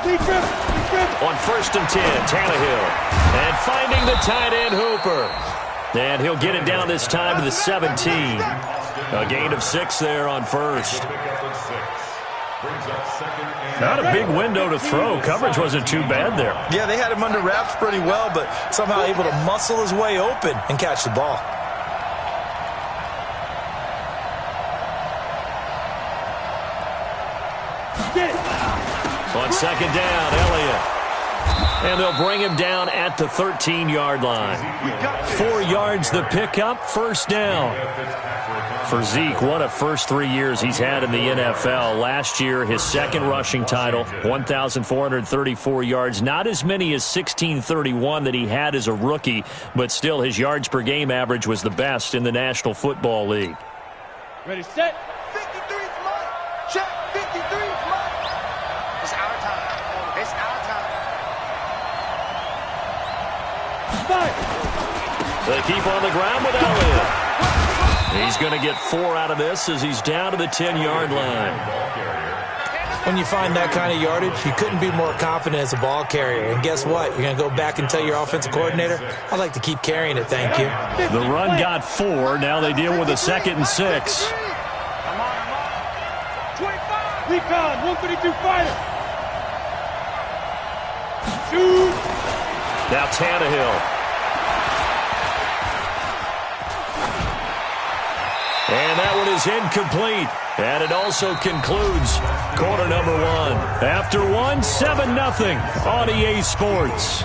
On 1st and 10, Tannehill. And finding the tight end, Hooper. And he'll get it down this time to the 17. A gain of 6 there on 1st. Not a big window to throw. Coverage wasn't too bad there. Yeah, they had him under wraps pretty well, but somehow able to muscle his way open and catch the ball. On 2nd down, Elliott. And they'll bring him down at the 13-yard line. 4 yards the pickup, 1st down. For Zeke, what a first 3 years he's had in the NFL. Last year, his 2nd rushing title, 1,434 yards. Not as many as 1,631 that he had as a rookie, but still his yards per game average was the best in the National Football League. Ready, set. 53 is mine. Check. 53 is mine. It's our time. It's our time. They keep on the ground with Elliott. He's going to get 4 out of this as he's down to the 10-yard line. When you find that kind of yardage, you couldn't be more confident as a ball carrier. And guess what? You're going to go back and tell your offensive coordinator, I'd like to keep carrying it, thank you. The run got 4. Now they deal with a 2nd and 6. I'm on. 25. Recon, 152 fighter. Shoot. Now Tannehill. And that one is incomplete. And it also concludes quarter number 1. After 1, 7-0 on EA Sports.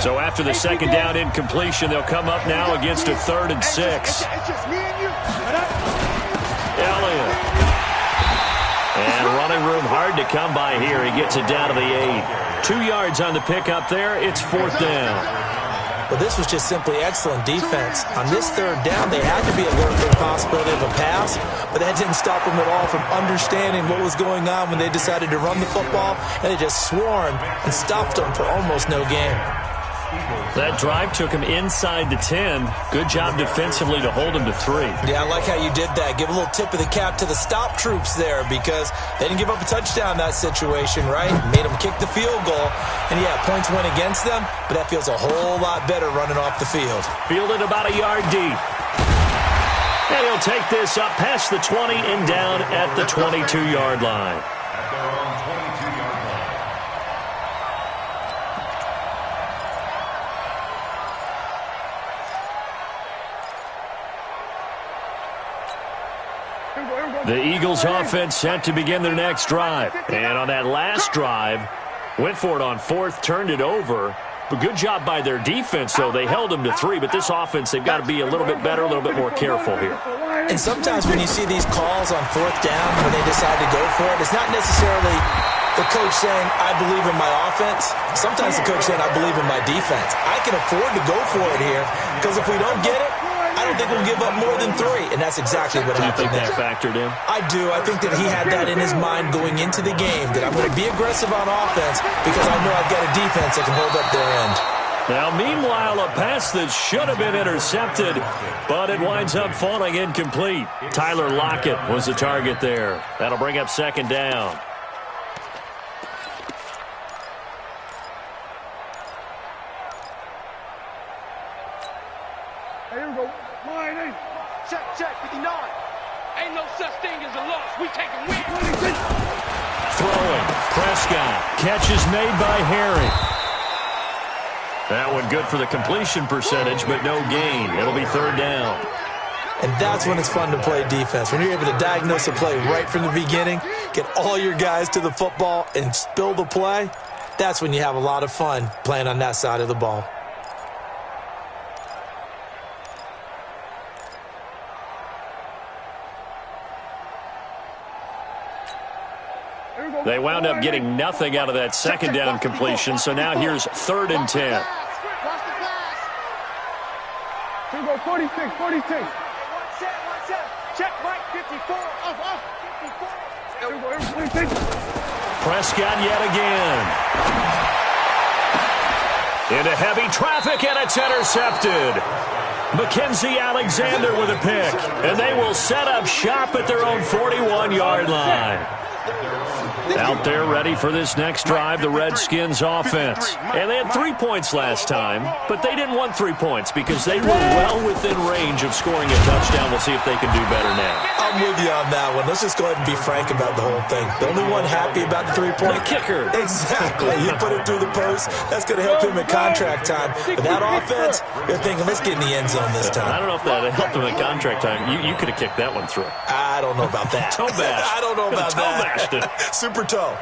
So after the 2nd down incompletion, they'll come up now against a 3rd and 6. Elliott. And running room hard to come by here. He gets it down to the 8. 2 yards on the pickup there. It's 4th down. Well, this was just simply excellent defense. On this 3rd down, they had to be alert for the possibility of a pass, but that didn't stop them at all from understanding what was going on when they decided to run the football, and they just swarmed and stopped them for almost no gain. That drive took him inside the 10. Good job defensively to hold him to 3. Yeah, I like how you did that. Give a little tip of the cap to the stop troops there because they didn't give up a touchdown in that situation, right? Made them kick the field goal. And, yeah, points went against them, but that feels a whole lot better running off the field. Fielded about a yard deep. And he'll take this up past the 20 and down at the 22-yard line. The Eagles offense set to begin their next drive. And on that last drive, went for it on 4th, turned it over. But good job by their defense, though. They held them to 3, but this offense, they've got to be a little bit better, a little bit more careful here. And sometimes when you see these calls on 4th down, when they decide to go for it, it's not necessarily the coach saying, I believe in my offense. Sometimes the coach saying, I believe in my defense. I can afford to go for it here because if we don't get it, I don't think we'll give up more than 3, and that's exactly what happened there. Do you think that factored in? I do. I think that he had that in his mind going into the game, that I'm going to be aggressive on offense because I know I've got a defense that can hold up their end. Now, meanwhile, a pass that should have been intercepted, but it winds up falling incomplete. Tyler Lockett was the target there. That'll bring up 2nd down. Here we go. Line 8. Check, 59. Ain't no such thing as a loss. We take a win. Throwing. Prescott. Catch is made by Harry. That one good for the completion percentage, but no gain. It'll be 3rd down. And that's when it's fun to play defense. When you're able to diagnose a play right from the beginning, get all your guys to the football, and spill the play, that's when you have a lot of fun playing on that side of the ball. They wound up getting nothing out of that 2nd down completion, so now here's 3rd and 10. Here we go, 46. One set. Check, Mike, 54. Off. 54. Here we go, 46. Prescott yet again. Into heavy traffic, and it's intercepted. Mackenzie Alexander with a pick. And they will set up shop at their own 41-yard line. Out there ready for this next drive, the Redskins offense. And they had 3 points last time, but they didn't want 3 points because they were well within range of scoring a touchdown. We'll see if they can do better now. I'm with you on that one. Let's just go ahead and be frank about the whole thing. The only one happy about the 3-point? The kicker. Exactly. You put it through the post. That's going to help him in contract time. But that offense, you're thinking, let's get in the end zone this time. I don't know if that helped him in contract time. You could have kicked that one through. I don't know about that. Toe bash. I don't know about toe that. Bashed it. Super toe.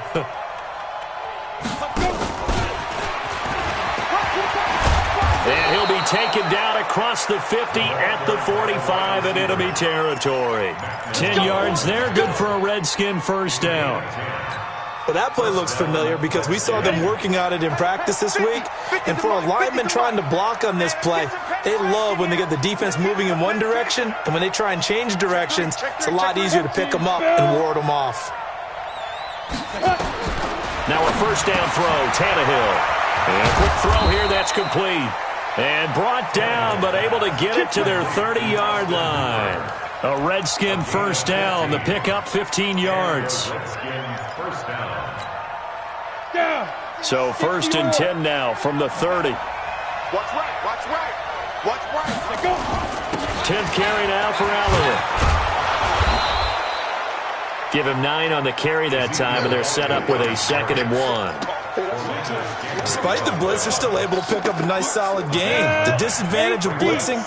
And he'll be taken down across the 50 at the 45 in enemy territory. 10 yards there, good for a Redskin first down. Well, that play looks familiar because we saw them working on it in practice this week. And for a lineman trying to block on this play, they love when they get the defense moving in one direction. And when they try and change directions, it's a lot easier to pick them up and ward them off. Now a first down throw, Tannehill. And a quick throw here, that's complete. And brought down, but able to get it to their 30-yard line. A Redskin first down, the pickup 15 yards. So first and 10 now from the 30. Watch right, watch right, watch right. Go. 10th carry now for Elliott. Give him 9 on the carry that time, and they're set up with a 2nd and 1. Despite the blitz, they're still able to pick up a nice solid gain. The disadvantage of blitzing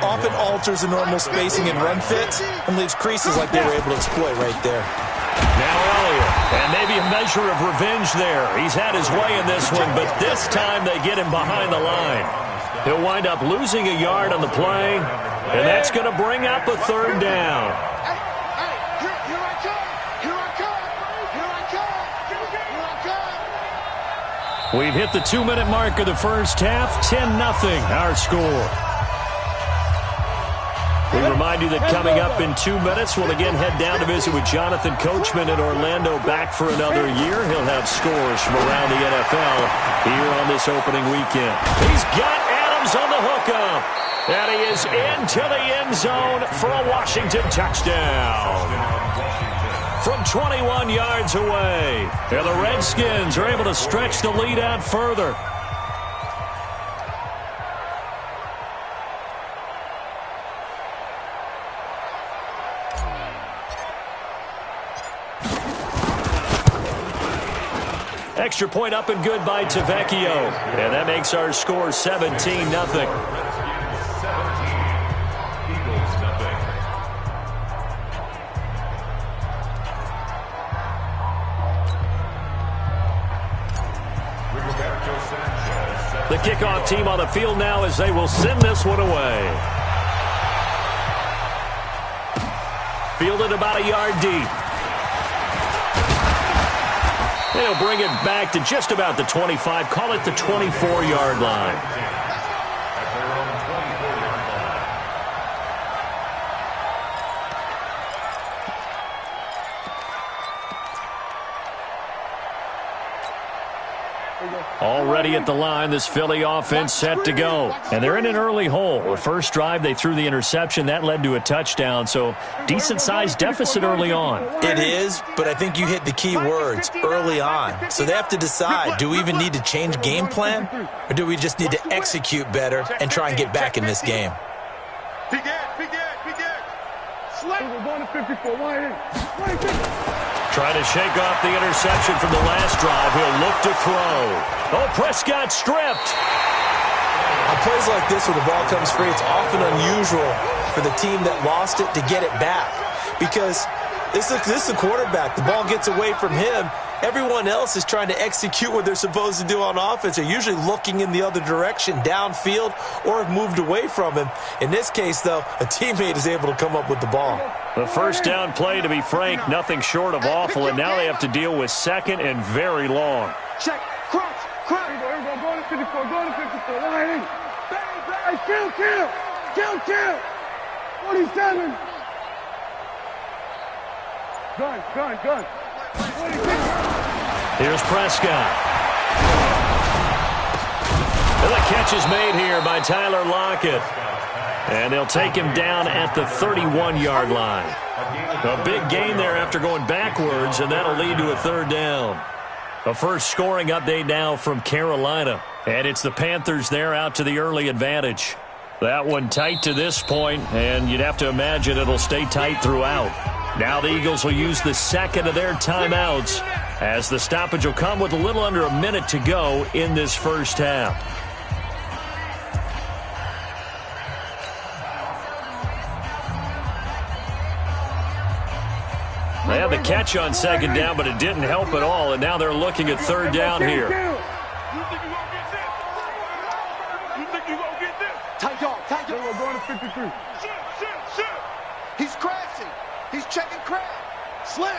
often alters the normal spacing and run fits and leaves creases like they were able to exploit right there. Now Elliott, and maybe a measure of revenge there. He's had his way in this one, but this time they get him behind the line. He'll wind up losing a yard on the play, and that's going to bring up a 3rd down. We've hit the 2-minute mark of the first half, 10-0 our score. We remind you that coming up in 2 minutes, we'll again head down to visit with Jonathan Coachman in Orlando, back for another year. He'll have scores from around the NFL here on this opening weekend. He's got Adams on the hookup, and he is into the end zone for a Washington touchdown. From 21 yards away, and the Redskins are able to stretch the lead out further. Extra point up and good by Tavecchio, and that makes our score 17-0. The kickoff team on the field now as they will send this one away. Fielded about a yard deep. They'll bring it back to just about the 25, call it the 24-yard line. Already at the line, this Philly offense set to go. And they're in an early hole. The first drive, they threw the interception. That led to a touchdown, so decent-sized deficit early on. It is, but I think you hit the key words, early on. So they have to decide, do we even need to change game plan? Or do we just need to execute better and try and get back in this game? Be good. We're going to 54. Trying to shake off the interception from the last drive. He'll look to throw. Oh, Prescott stripped. On plays like this where the ball comes free, it's often unusual for the team that lost it to get it back. Because this is the quarterback. The ball gets away from him. Everyone else is trying to execute what they're supposed to do on offense. They're usually looking in the other direction, downfield, or have moved away from him. In this case, though, a teammate is able to come up with the ball. The first down play, to be frank, nothing short of awful, and now they have to deal with 2nd and very long. Check, crunch. Go to 54, line in. Hey, kill. 47. Gun. Here's Prescott. And the catch is made here by Tyler Lockett. And they'll take him down at the 31-yard line. A big gain there after going backwards, and that'll lead to a third down. A first scoring update now from Carolina. And it's the Panthers there out to the early advantage. That one tight to this point, and you'd have to imagine it'll stay tight throughout. Now the Eagles will use the second of their timeouts as the stoppage will come with a little under a minute to go in this first half. They had the catch on second down, but it didn't help at all, and now they're looking at third down here. Tight dog. We're going to 53. He's crashing. He's checking crash. Slam.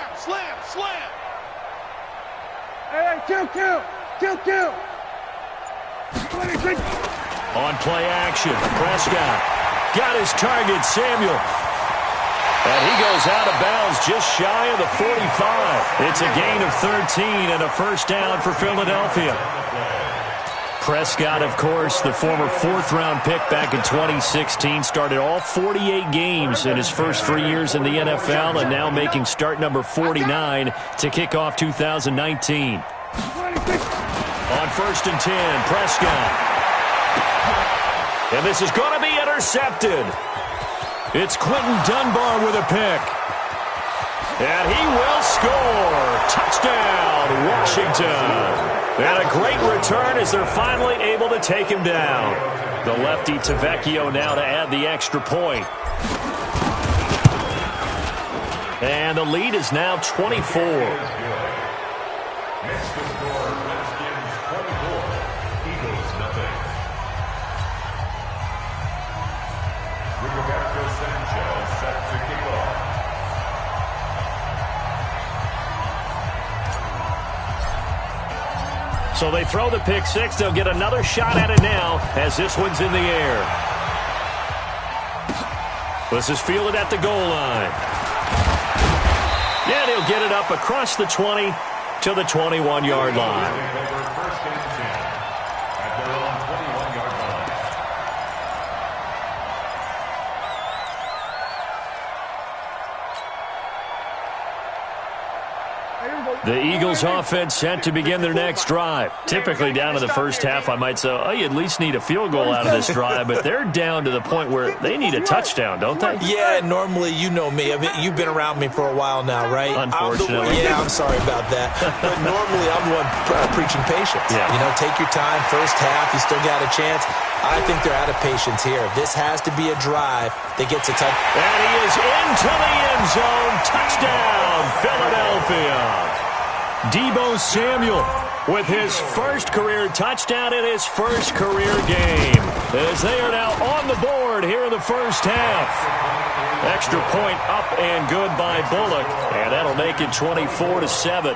Hey, kill. 26. On play action, Prescott got his target, Samuel. And he goes out of bounds just shy of the 45. It's a gain of 13 and a first down for Philadelphia. Prescott, of course, the former fourth-round pick back in 2016, started all 48 games in his first 3 years in the NFL and now making start number 49 to kick off 2019. On 1st and 10, Prescott. And this is going to be intercepted. It's Quentin Dunbar with a pick. And he will score. Touchdown, Washington. And a great return as they're finally able to take him down. The lefty Tavecchio now to add the extra point. And the lead is now 24. So they throw the pick six. They'll get another shot at it now as this one's in the air. This is fielded at the goal line. Yeah, he'll get it up across the 20 to the 21-yard line. The Eagles offense set to begin their next drive. Typically down to the first half, I might say, oh, you at least need a field goal out of this drive, but they're down to the point where they need a touchdown, don't they? Yeah, normally, you know me. I mean, you've been around me for a while now, right? Unfortunately. I'm sorry about that. But normally, I'm the one preaching patience. Yeah. You know, take your time. First half, you still got a chance. I think they're out of patience here. This has to be a drive that gets a touch. And he is into the end zone. Touchdown, Philadelphia. Deebo Samuel with his first career touchdown in his first career game, as they are now on the board here in the first half. Extra point up and good by Bullock, and that'll make it 24-7.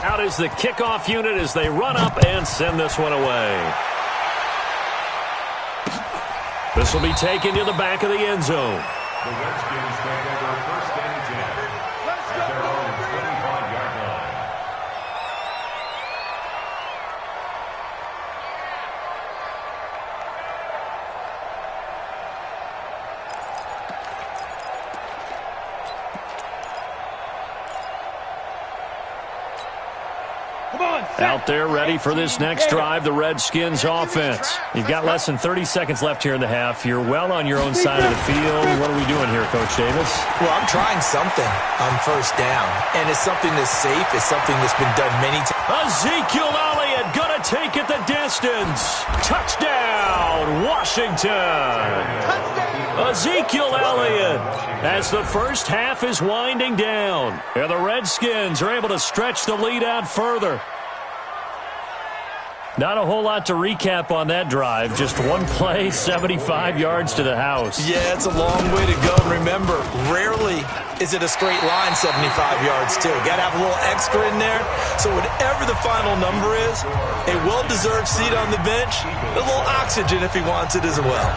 Out is the kickoff unit as they run up and send this one away. This will be taken to the back of the end zone. The Redskins take over first and 10 at their own 25-yard line. Out there ready for this next drive, the Redskins offense. You've got less than 30 seconds left here in the half. You're well on your own side of the field. What are we doing here, Coach Davis? Well, I'm trying something on first down, and it's something that's safe. It's something that's been done many times. Ezekiel Elliott going to take it the distance. Touchdown, Washington. Ezekiel Elliott as the first half is winding down. And the Redskins are able to stretch the lead out further. Not a whole lot to recap on that drive. Just one play, 75 yards to the house. Yeah, it's a long way to go. Remember, rarely is it a straight line 75 yards, too. Got to have a little extra in there. So whatever the final number is, a well-deserved seat on the bench, a little oxygen if he wants it as well.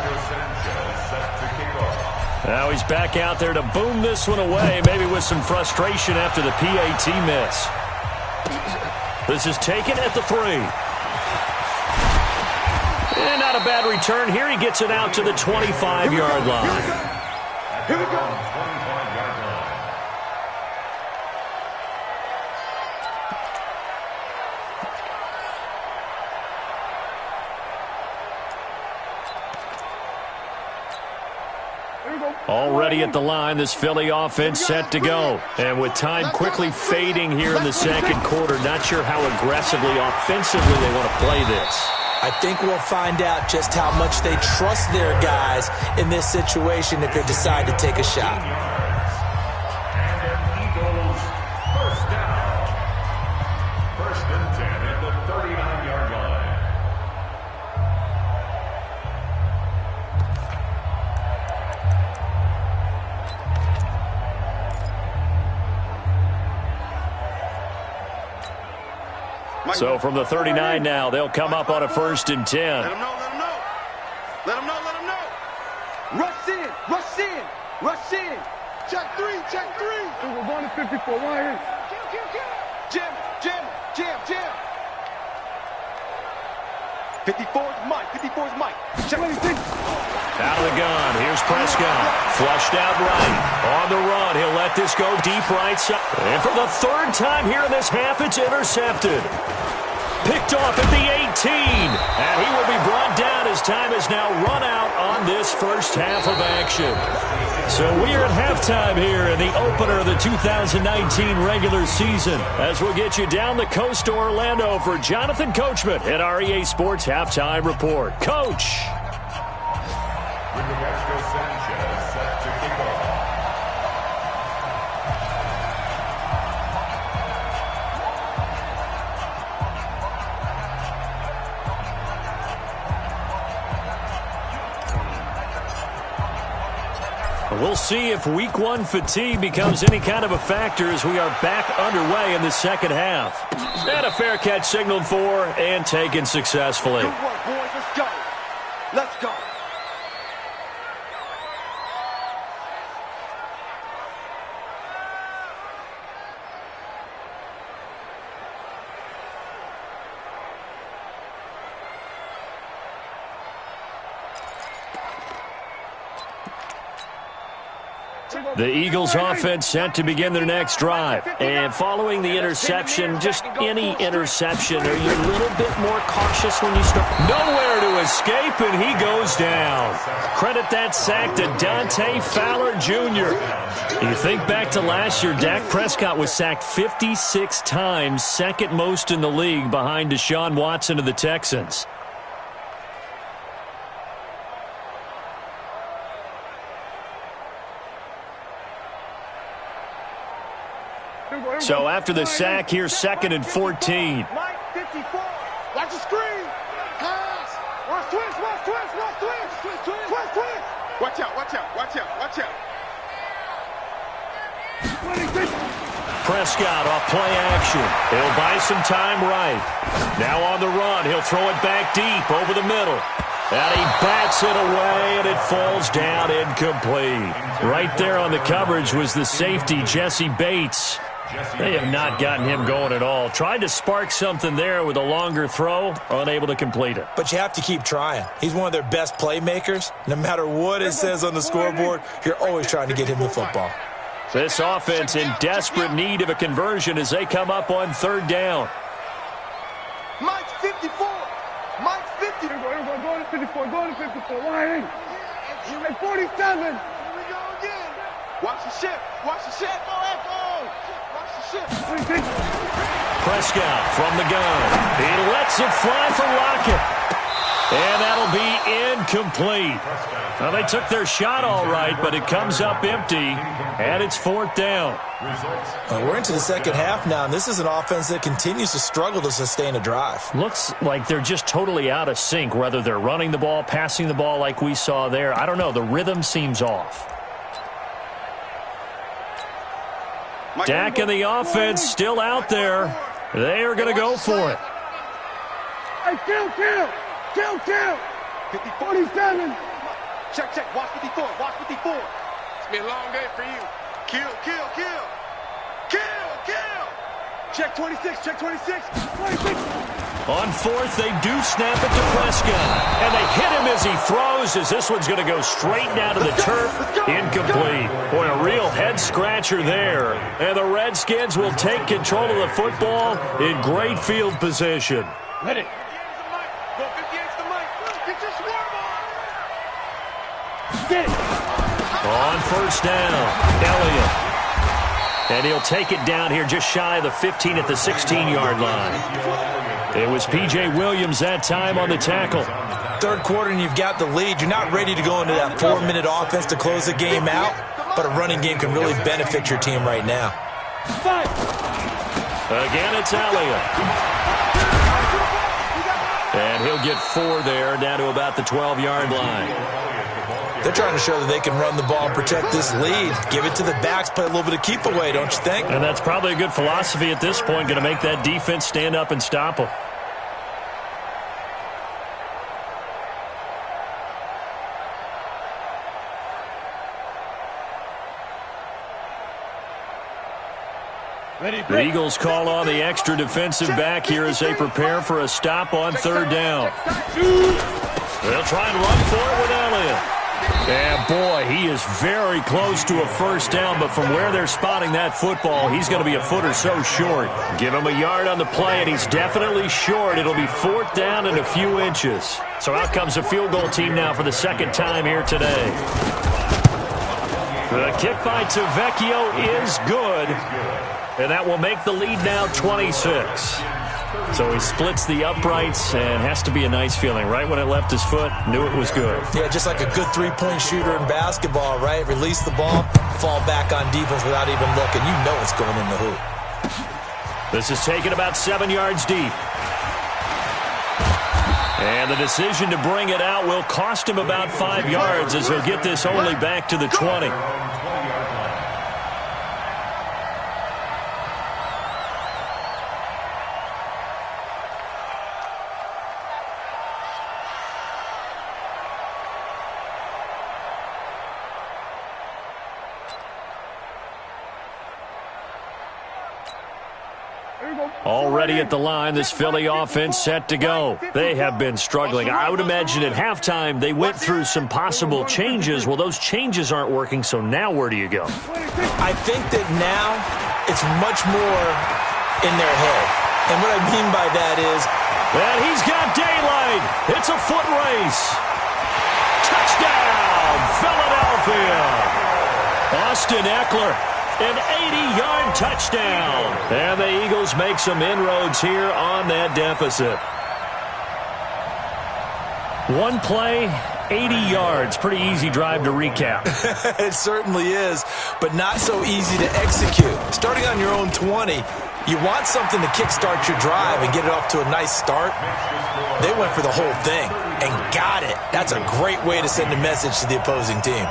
Now he's back out there to boom this one away, maybe with some frustration after the PAT miss. This is taken at the 3. And not a bad return here. He gets it out to the 25-yard line. Here we go. 25-yard line. Already at the line, this Philly offense set to go. And with time quickly fading here in the second quarter, not sure how aggressively, offensively they want to play this. I think we'll find out just how much they trust their guys in this situation if they decide to take a shot. And Eagles first down. First and 10 at the 39-yard line. So from the 39 now, they'll come up on a first and 10. Let them know, let them know. Let them know, let them know. Rush in, rush in, rush in. Check three, check three. We're going to 54, right here. Jam, jam, jam, jam. 54 is Mike, 54 is Mike. Check 26. Out of the gun, here's Prescott. Flushed out right. On the run, he'll let this go deep right side. And for the third time here in this half, it's intercepted. Picked off at the 18. And he will be brought down as time has now run out on this first half of action. So we are at halftime here in the opener of the 2019 regular season, as we'll get you down the coast to Orlando for Jonathan Coachman at our EA Sports Halftime Report. Coach. Sanchez set to kick off. We'll see if week one fatigue becomes any kind of a factor as we are back underway in the second half. And a fair catch signaled for and taken successfully. Good work, boys. Let's go. Let's go. The Eagles offense set to begin their next drive. And following the interception, just any interception, are you a little bit more cautious when you start? Nowhere to escape, and he goes down. Credit that sack to Dante Fowler Jr. You think back to last year, Dak Prescott was sacked 56 times, second most in the league behind Deshaun Watson of the Texans. So after the sack, here's second and 14. Mike, 54. Watch the screen. Pass. Watch twist, watch twist, watch twist. Twist, twist, twist, twist. Watch out, watch out, watch out, watch out. Prescott off play action. He'll buy some time right. Now on the run, he'll throw it back deep over the middle. And he bats it away, and it falls down incomplete. Right there on the coverage was the safety, Jesse Bates. They have not gotten him going at all. Tried to spark something there with a longer throw, unable to complete it. But you have to keep trying. He's one of their best playmakers. No matter what it says on the scoreboard, you're always trying to get him the football. This offense in desperate need of a conversion as they come up on third down. Mike's 54. Mike's 50. Go to 54. Go to 54. Why? You're at 47. Here we go again. Watch the shift. Watch the shift. Go. Watch the shift. Prescott from the gun. He lets it fly for Lockett. And that'll be incomplete. Well, they took their shot all right, but it comes up empty, and it's fourth down. We're into the second half now, and this is an offense that continues to struggle to sustain a drive. Looks like they're just totally out of sync, whether they're running the ball, passing the ball like we saw there. I don't know. The rhythm seems off. Dak and the offense still out there. They are going to go for it. Hey, kill. 47. Check. Watch 54. Watch 54. It's been a long day for you. Kill. Check 26. 26. On fourth, they do snap it to Prescott. And they hit him as he throws, as this one's going to go straight down to the turf. Incomplete. Boy, a real head-scratcher there. And the Redskins will take control of the football in great field position. Ready. Go 58's the mic. Get your swarm on. Get it. On first down, Elliott. And he'll take it down here just shy of the 15 at the 16-yard line. It was P.J. Williams that time on the tackle. Third quarter and you've got the lead. You're not ready to go into that 4-minute offense to close the game out, but a running game can really benefit your team right now. Again, it's Elliott. And he'll get 4 there, down to about the 12-yard line. They're trying to show that they can run the ball and protect this lead. Give it to the backs, play a little bit of keep away, don't you think? And that's probably a good philosophy at this point, going to make that defense stand up and stop them. The Eagles call on the extra defensive back here as they prepare for a stop on third down. They'll try and run for it with Elliott. And, boy, he is very close to a first down, but from where they're spotting that football, he's going to be a foot or so short. Give him a yard on the play, and he's definitely short. It'll be fourth down and a few inches. So out comes the field goal team now for the second time here today. The kick by Tavecchio is good, and that will make the lead now 26. So he splits the uprights, and has to be a nice feeling. Right when it left his foot, knew it was good. Yeah, just like a good three-point shooter in basketball, right? Release the ball, fall back on defense without even looking. You know it's going in the hoop. This is taken about 7 yards deep. And the decision to bring it out will cost him about 5 yards, as he'll get this only back to the 20. Already at the line, this Philly offense set to go. They have been struggling. I would imagine at halftime they went through some possible changes. Well, those changes aren't working, so now where do you go? I think that now it's much more in their head. And what I mean by that is... And he's got daylight. It's a foot race. Touchdown, Philadelphia. Austin Eckler. An 80-yard touchdown. And the Eagles make some inroads here on that deficit. One play, 80 yards. Pretty easy drive to recap. It certainly is, but not so easy to execute. Starting on your own 20, you want something to kickstart your drive and get it off to a nice start. They went for the whole thing and got it. That's a great way to send a message to the opposing team.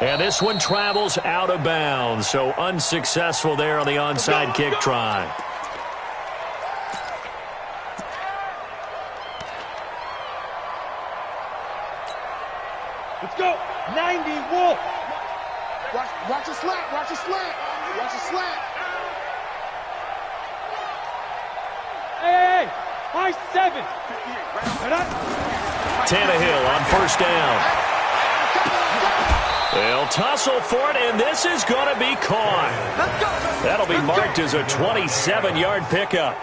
And this one travels out of bounds, so unsuccessful there on the onside kick try. Let's go. 90 Wolf. Watch a slant. Watch a slant. Watch a slant. Hey, high 7. Tannehill on first down. They'll tussle for it, and this is going to be caught. That'll be marked as a 27-yard pickup.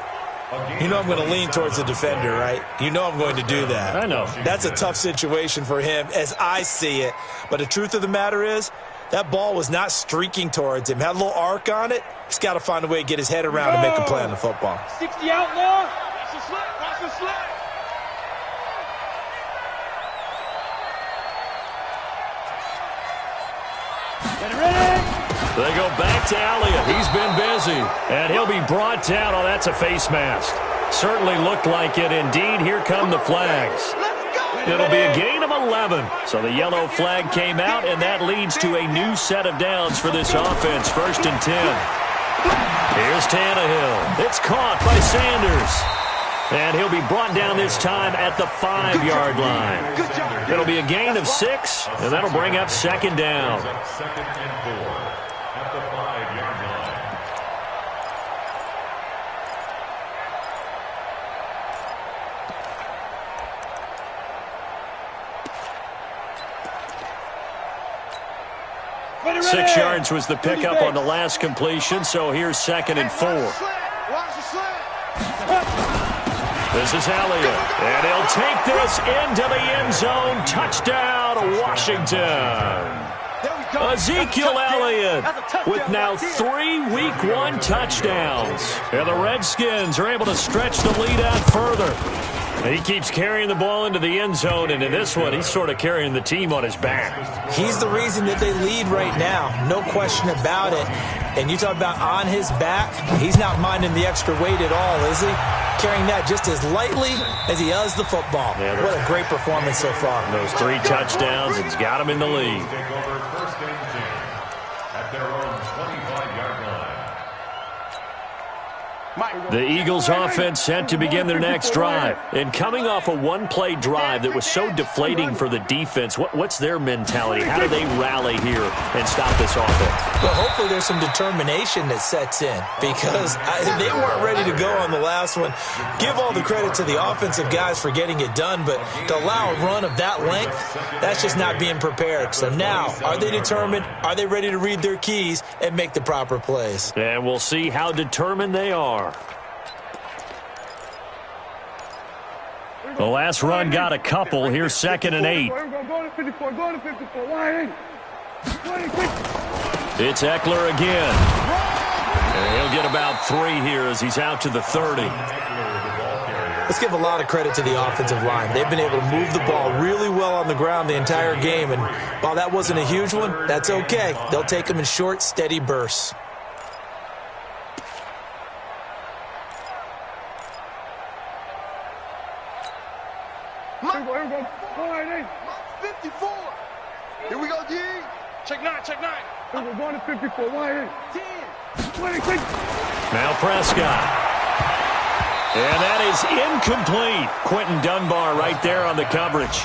You know I'm going to lean towards the defender, right? You know I'm going to do that. I know. That's a tough situation for him as I see it. But the truth of the matter is, that ball was not streaking towards him. Had a little arc on it. He's got to find a way to get his head around and make a play on the football. 60 outlaw. Watch the slant. Watch the slant. They go back to Elliott. He's been busy. And he'll be brought down. Oh, that's a face mask. Certainly looked like it. Indeed, here come the flags. It'll be a gain of 11. So the yellow flag came out, and that leads to a new set of downs for this offense. 1st and 10. Here's Tannehill. It's caught by Sanders. And he'll be brought down this time at the 5-yard line. It'll be a gain of 6, and that'll bring up 2nd down. 6 yards was the pickup on the last completion, so here's 2nd and 4. This is Elliott, and he'll take this into the end zone. Touchdown, Washington. Ezekiel Elliott with now 3 Week 1 touchdowns. And the Redskins are able to stretch the lead out further. He keeps carrying the ball into the end zone, and in this one, he's sort of carrying the team on his back. He's the reason that they lead right now. No question about it. And you talk about on his back, he's not minding the extra weight at all, is he? Carrying that just as lightly as he does the football. Yeah, what a great performance so far. Those 3 touchdowns, it's got him in the lead. At their own 25-yard line. The Eagles offense set to begin their next drive. And coming off a one-play drive that was so deflating for the defense, what's their mentality? How do they rally here and stop this offense? Well, hopefully there's some determination that sets in because they weren't ready to go on the last one. Give all the credit to the offensive guys for getting it done, but to allow a run of that length, that's just not being prepared. So now, are they determined? Are they ready to read their keys and make the proper plays? And we'll see how determined they are. The last run got a couple. Here's 2nd and 8. It's Eckler again. And he'll get about 3 here as he's out to the 30. Let's give a lot of credit to the offensive line. They've been able to move the ball really well on the ground the entire game. And while that wasn't a huge one, that's okay. They'll take them in short, steady bursts. Here we go, D. Check 9, check 9. We're going to 54. 10. 26. Now Prescott. And that is incomplete. Quentin Dunbar right there on the coverage.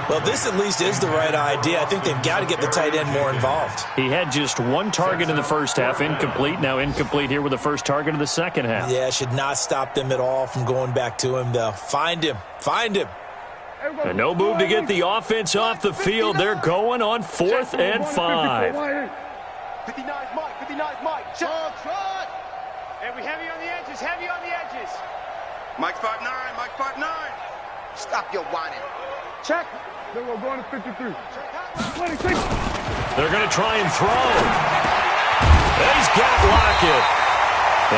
Well, this at least is the right idea. I think they've got to get the tight end more involved. He had just 1 target in the first half, incomplete. Now incomplete here with the first target of the second half. Yeah, should not stop them at all from going back to him, though. Find him. Find him. And no move to get the offense off the field. They're going on 4th and 5. 59's Mike. 59's Mike. Check. And we heavy on the edges. Heavy on the edges. Mike 5'9". Mike 5'9". Stop your whining. Check. Then we're going to 53. 26. They're going to try and throw. He's got Lockett.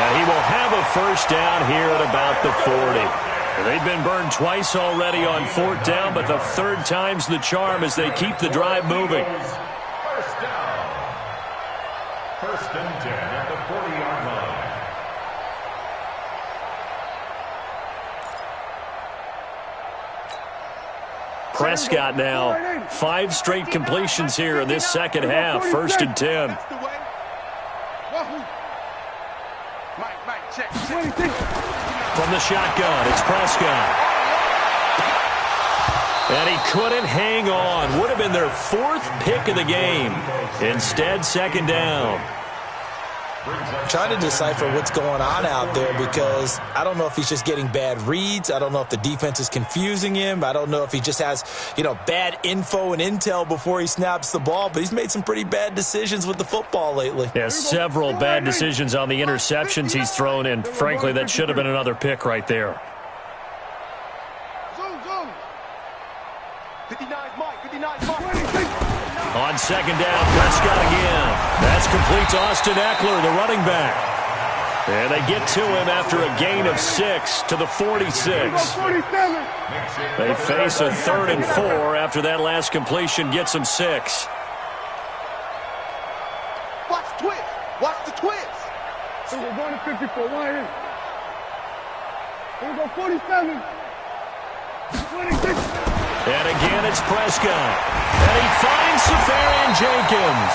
And he will have a first down here at about the 40. They've been burned twice already on 4th down, but the 3rd time's the charm as they keep the drive moving. First down. 1st and 10 at the 40-yard line. Prescott now, 5 straight completions here in this second half. 1st and 10. Mike, check. From the shotgun, it's Prescott. And he couldn't hang on. Would have been their 4th pick of the game. Instead, 2nd down. I'm trying to decipher what's going on out there because I don't know if he's just getting bad reads. I don't know if the defense is confusing him. I don't know if he just has, bad info and intel before he snaps the ball. But he's made some pretty bad decisions with the football lately. Yeah, several bad decisions on the interceptions he's thrown, and frankly, that should have been another pick right there. Zoom. 59's Mike. 59's Mike. On 2nd down, Prescott again. That's complete to Austin Eckler, the running back. And they get to him after a gain of 6 to the 46. They face a 3rd and 4 after that last completion gets them 6. Watch the twist. Watch the twist. So we're going to 54. Here we go, 47. 26. And again, it's Prescott. And he finds Safarian Jenkins.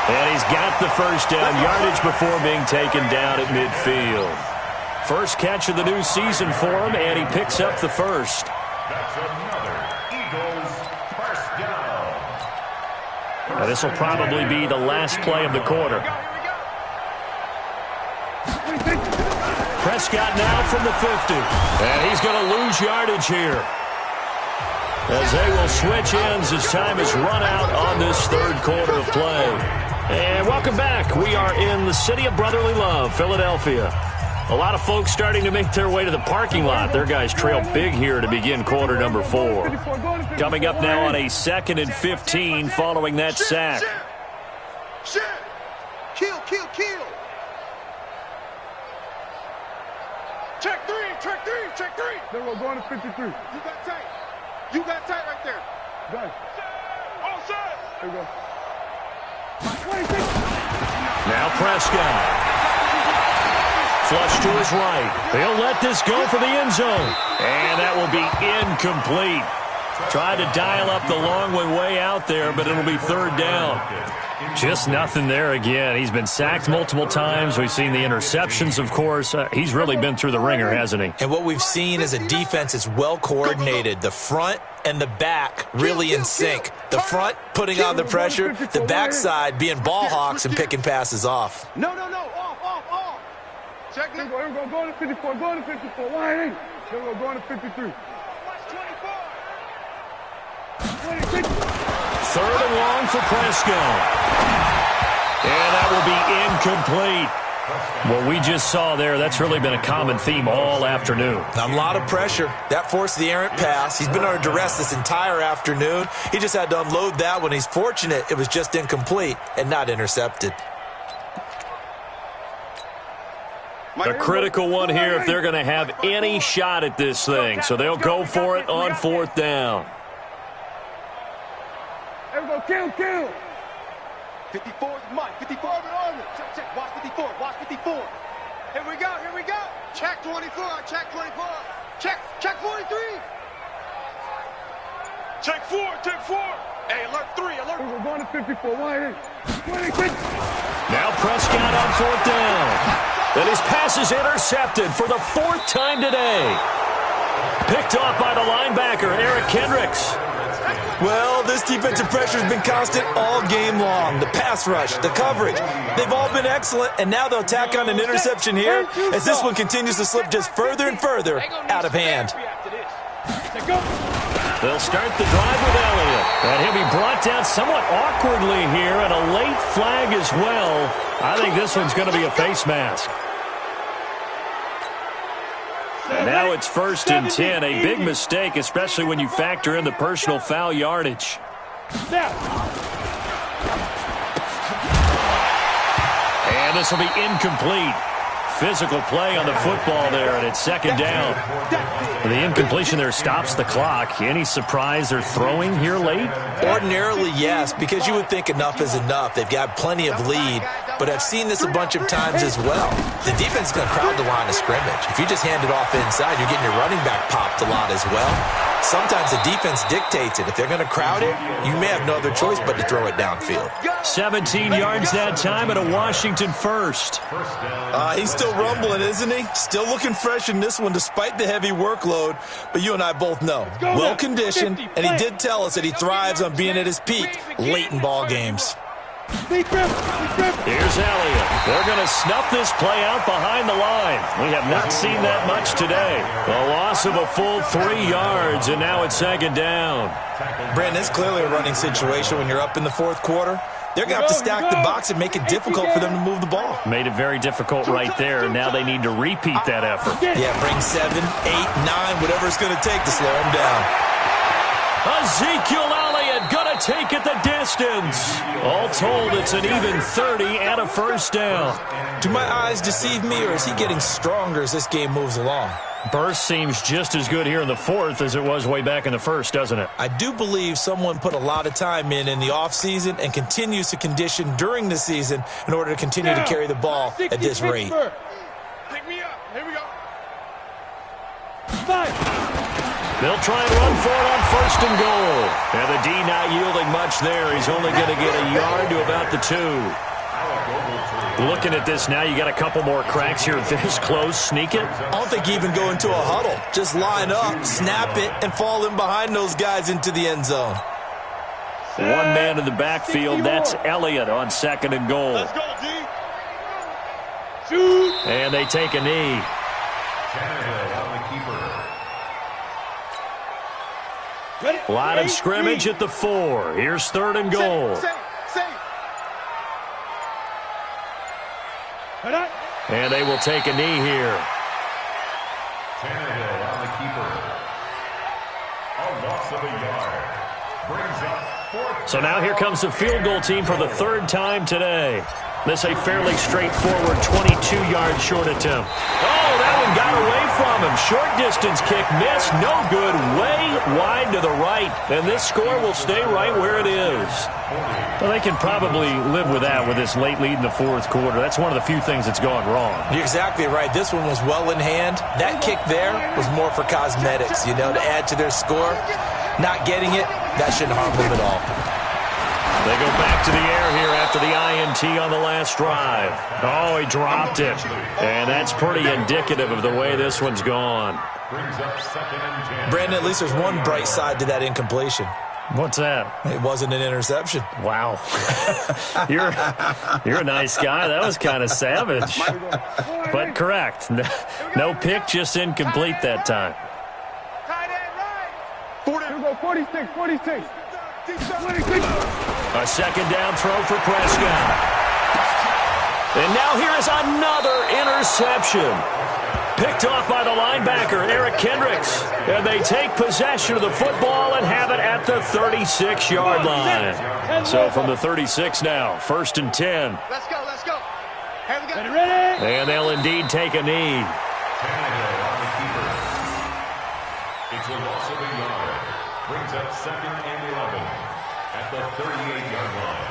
And he's got the first down yardage before being taken down at midfield. First catch of the new season for him, and he picks up the first. That's another Eagles first down. Now, this will probably be the last play of the quarter. Prescott now from the 50. And he's going to lose yardage here, as they will switch ends as time is run out on this 3rd quarter of play. And welcome back. We are in the city of brotherly love, Philadelphia. A lot of folks starting to make their way to the parking lot. Their guys trail big here to begin quarter number 4. Coming up now on a 2nd and 15 following that sack. Shit. Kill. Check three. Then we're going to 53. You got tight right there. Done. All set. There we go. Now Prescott. Flush to his right. He'll let this go for the end zone. And that will be incomplete. Tried to dial up the long way out there, but it'll be 3rd down. Just nothing there again. He's been sacked multiple times. We've seen the interceptions, of course. He's really been through the ringer, hasn't he? And what we've seen is a defense that's well coordinated. The front and the back really in sync. The front putting on the pressure, the backside being ball hawks and picking passes off. No. Off. Check now. Here we go. Going to 54. Wide in. Then we're going to 53. Watch 24. 3rd and long for Prescott. And that will be incomplete. What we just saw there, that's really been a common theme all afternoon. A lot of pressure. That forced the errant pass. He's been under duress this entire afternoon. He just had to unload that one. He's fortunate it was just incomplete and not intercepted. A critical one here if they're going to have any shot at this thing. So they'll go for it on 4th down. There we go. Kill. 54 is mine. 54 on it. Check. Watch 54. Here we go. Check 24. Check 43. Check 4. Hey, alert 3. We're going to 54. Wide in. 26. Now Prescott on 4th down. And his pass is intercepted for the 4th time today. Picked off by the linebacker, Eric Kendricks. Well, this defensive pressure has been constant all game long. The pass rush, the coverage, they've all been excellent, and now they'll tack on an interception here as this one continues to slip just further and further out of hand. They'll start the drive with Elliott. And he'll be brought down somewhat awkwardly here, and a late flag as well. I think this one's going to be a face mask. And now it's 1st and 10. A big mistake, especially when you factor in the personal foul yardage. And this will be incomplete. Physical play on the football there, and it's 2nd down. The incompletion there stops the clock. Any surprise they're throwing here late? Ordinarily, yes, because you would think enough is enough. They've got plenty of lead, but I've seen this a bunch of times as well. The defense is going to crowd the line of scrimmage. If you just hand it off inside, you're getting your running back popped a lot as well. Sometimes the defense dictates it. If they're going to crowd it, you may have no other choice but to throw it downfield. 17 yards that time and a Washington first. He's still rumbling, isn't he? Still looking fresh in this one despite the heavy workload. But you and I both know, well-conditioned, and he did tell us that he thrives on being at his peak late in ball games. Here's Elliott. They're going to snuff this play out behind the line. We have not seen that much today. A loss of a full 3 yards, and now it's 2nd down. Brandon, it's clearly a running situation when you're up in the 4th quarter. They're going to have to stack the box and make it difficult for them to move the ball. Made it very difficult right there, and now they need to repeat that effort. Yeah, bring 7, 8, 9, whatever it's going to take to slow them down. Ezekiel Elliott going to take it the distance. All told, it's an even 30 and a 1st down. Do my eyes deceive me, or is he getting stronger as this game moves along? Burst seems just as good here in the 4th as it was way back in the 1st, doesn't it? I do believe someone put a lot of time in the offseason and continues to condition during the season in order to continue to carry the ball at this rate. Pick me up. Here we go. They'll try and run for it on 1st and goal. And the D not yielding much there. He's only going to get a yard to about the 2. Looking at this now, you got a couple more cracks here this close. Sneak it? I don't think you even go into a huddle. Just line up, snap it, and fall in behind those guys into the end zone. One man in the backfield. That's Elliott on 2nd and goal. Let's go, D. Shoot. And they take a knee. Line of scrimmage at the 4. Here's 3rd and goal. And they will take a knee here. Tannehill on the keeper. A loss of a yard. Brings up fourth. So now here comes the field goal team for the third time today. This a fairly straightforward 22-yard short attempt. Oh, that one got away from him. Short distance kick missed. No good. Way wide to the right. And this score will stay right where it is. Well, they can probably live with that with this late lead in the fourth quarter. That's one of the few things that's gone wrong. You're exactly right. This one was well in hand. That kick there was more for cosmetics, to add to their score. Not getting it, that shouldn't harm them at all. They go back to the air here after the INT on the last drive. Oh, he dropped it. And that's pretty indicative of the way this one's gone. Brandon, at least there's one bright side to that incompletion. What's that? It wasn't an interception. Wow. You're a nice guy. That was kind of savage. But correct. No pick, just incomplete that time. 46. A second down throw for Prescott. And now here is another interception. Picked off by the linebacker, Eric Kendricks. And they take possession of the football and have it at the 36-yard line. So from the 36 now, 1st and 10. Let's go. Here we go. Ready? And they'll indeed take a knee. It's a loss of a yard. Brings up 2nd and 11 at the 38-yard line.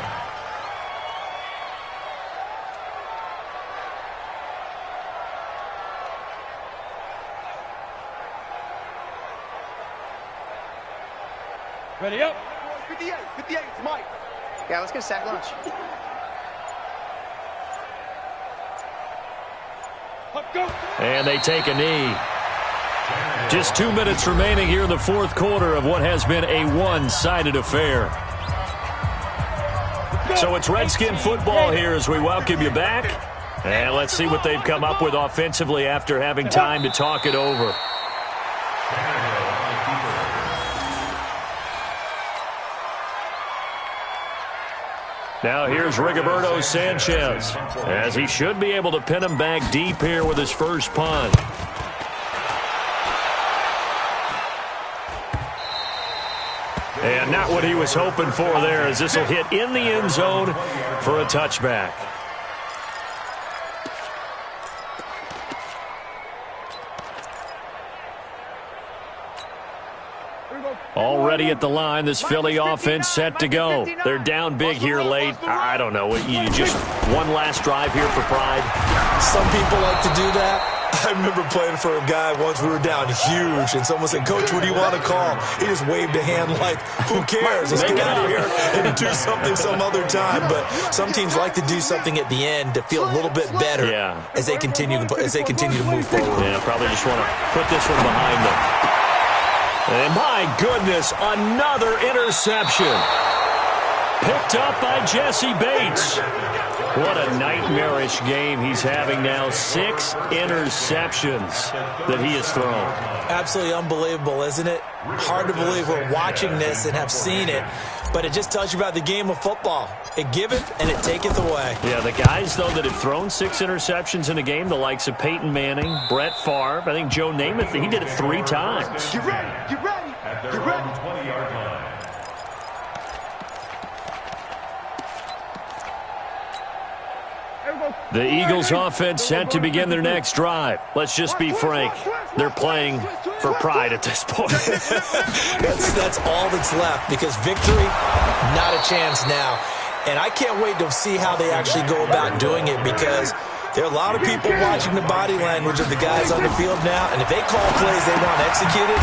Ready up. 58, it's Mike. Yeah, let's get a sack lunch. And they take a knee. Just 2 minutes remaining here in the fourth quarter of what has been a one-sided affair. So it's Redskin football here as we welcome you back. And let's see what they've come up with offensively after having time to talk it over. Now here's Rigoberto Sanchez, as he should be able to pin him back deep here with his first punt. And not what he was hoping for there, as this will hit in the end zone for a touchback. Already at the line, this Philly offense set to go. They're down big here late. I don't know. You just one last drive here for pride. Some people like to do that. I remember playing for a guy once. We were down huge, and someone said, "Coach, what do you want to call?" He just waved a hand like, "Who cares? Let's get out of here and do something some other time." But some teams like to do something at the end to feel a little bit better as they continue to move forward. Yeah, probably just want to put this one behind them. And my goodness, another interception. Picked up by Jesse Bates. What a nightmarish game he's having now. 6 interceptions that he has thrown. Absolutely unbelievable, isn't it? Hard to believe we're watching this and have seen it, but it just tells you about the game of football. It giveth and it taketh away. Yeah, the guys, though, that have thrown 6 interceptions in a game, the likes of Peyton Manning, Brett Favre, I think Joe Namath, he did it 3 times. Get ready. At their own 20-yard line. The Eagles offense set to begin their next drive. Let's just be frank. They're playing for pride at this point. That's all that's left, because victory, not a chance now. And I can't wait to see how they actually go about doing it, because there are a lot of people watching the body language of the guys on the field now, and if they call plays they want executed,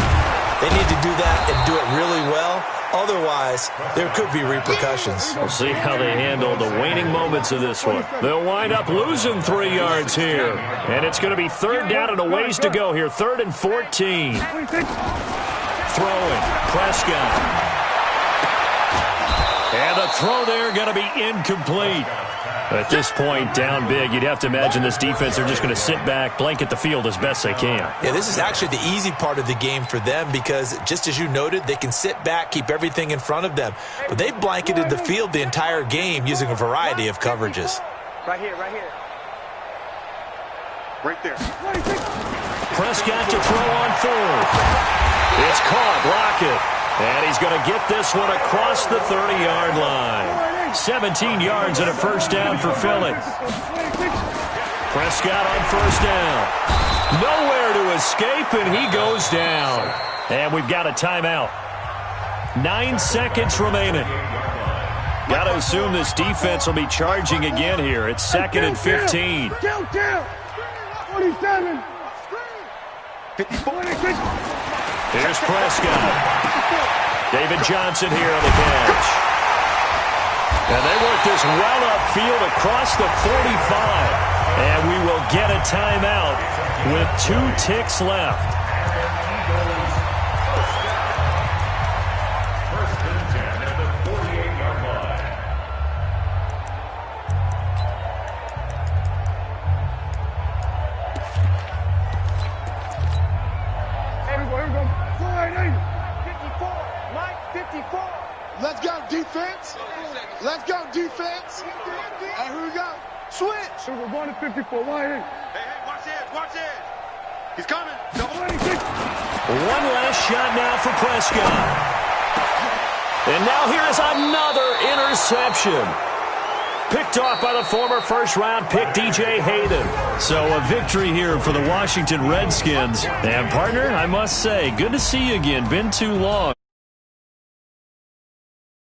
they need to do that and do it really well. Otherwise, there could be repercussions. We'll see how they handle the waning moments of this one. They'll wind up losing 3 yards here. And it's going to be 3rd down and a ways to go here. 3rd and 14. Throwing. Prescott. And the throw there going to be incomplete. At this point, down big, you'd have to imagine this defense are just going to sit back, blanket the field as best they can. Yeah, this is actually the easy part of the game for them, because just as you noted, they can sit back, keep everything in front of them. But they've blanketed the field the entire game using a variety of coverages. Right here. Right there. Prescott to throw on fourth. It's caught. Lockett. And he's going to get this one across the 30-yard line. 17 yards and a first down for Philly. Prescott on first down. Nowhere to escape, and he goes down. And we've got a timeout. 9 seconds remaining. Got to assume this defense will be charging again here. It's 2nd and 15. 47. 54. Here's Prescott. David Johnson here on the catch. And they work this well upfield across the 45. And we will get a timeout with 2 ticks left. First and 10 at the 48-yard line. Here we go. 54. Mike, 54. Let's go, defense. Let's go, defense. All right, here we go. Switch. So we're going to 54. Hey, watch this. Watch this. He's coming. One last shot now for Prescott. And now here is another interception. Picked off by the former first-round pick, D.J. Hayden. So a victory here for the Washington Redskins. And, partner, I must say, good to see you again. Been too long.